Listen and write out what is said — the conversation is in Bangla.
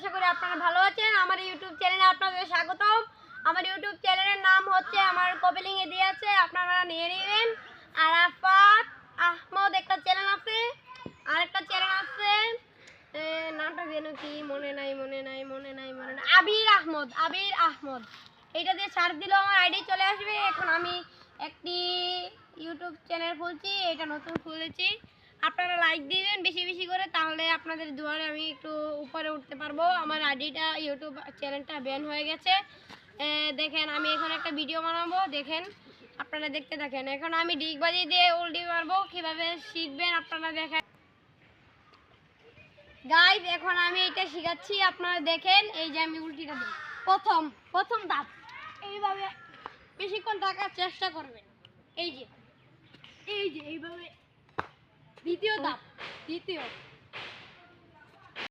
আশা করি আপনারা ভালো আছেন। আমার ইউটিউব চ্যানেলে আপনাদের স্বাগতম। আমার ইউটিউব চ্যানেলের নাম হচ্ছে, আমার কপি লিঙ্কে দিয়ে আছে, আপনারা নিয়ে নেবেন। আরাফাত আহমদ একটা চ্যানেল আছে, আরেকটা চ্যানেল আছে, নামটা যেন কি মনে নাই। আবির আহমদ। এইটা দিয়ে সার্চ দিলেও আমার আইডি চলে আসবে। এখন আমি একটি ইউটিউব চ্যানেল খুলছি, এটা নতুন খুলেছি। আপনারা লাইক দিবেন বেশি বেশি করে, তাহলে আপনাদের দুয়ারে আমি একটু উপরে উঠতে পারবো। আমার আইডিটা ইউটিউব চ্যানেলটা ব্যান হয়ে গেছে। দেখেন আমি এখন একটা ভিডিও বানাবো, দেখেন আপনারা দেখতে থাকেন। এখন আমি ডিগবাজি দিয়ে উল্টি মারবো, কিভাবে শিখবেন আপনারা দেখেন। গাইস এখন আমি এটা শিখাচ্ছি, আপনারা দেখেন। এই যে আমি উল্টিটা দিই, প্রথম ধাপ এইভাবে বেশিক্ষণ থাকার চেষ্টা করবেন। এই যে এইভাবে দ্বিতীয় ধাপ,